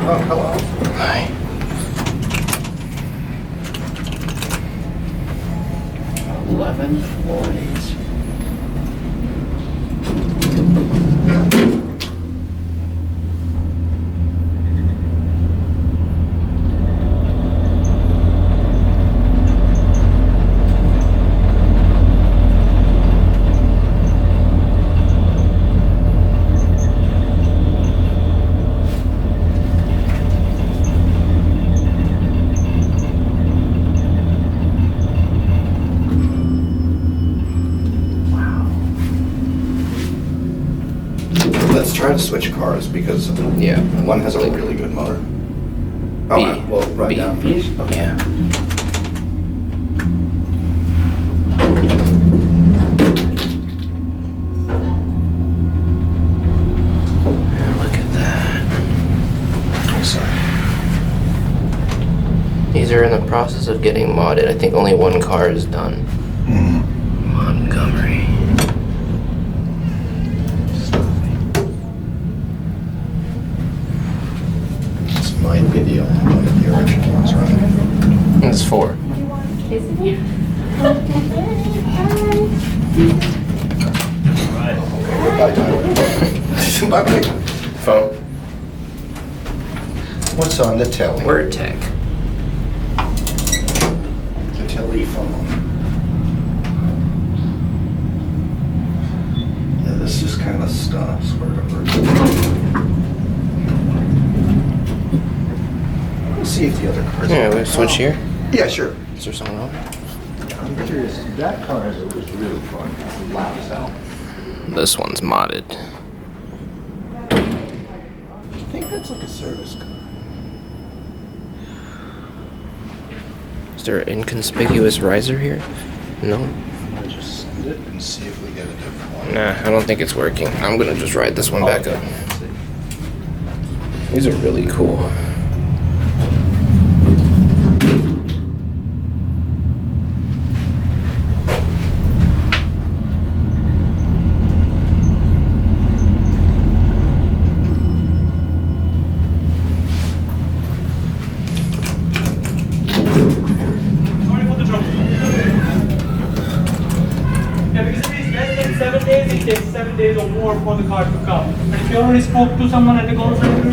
Oh, hello. Hi. $11.48. Let's try to switch cars because Yeah. one has a really good motor. Oh, well, run down. Yeah. Look at that. I'm sorry. These are in the process of getting modded. I think only one car is done. Montgomery. This might be the only one of the original ones running. It's 4. Goodbye, Tyler. Bye-bye. Phone. What's on the telly? Word tech. The telephone. Yeah, this just kind of stops wherever. Let's see if the other cars. Yeah, we switch here. Yeah, sure. Is there someone else? I'm curious. That car was really fun. It's loud as hell. This one's modded. I think that's like a service car. Is there an inconspicuous riser here? No? I'll just send it and see if we get a different one. Nah, I don't think it's working. I'm gonna just ride this one back up. These are really cool. Sorry for the trouble. Yeah, because if it's less than 7 days, it takes 7 days or more for the car to come. But if you already spoke to someone at the call center,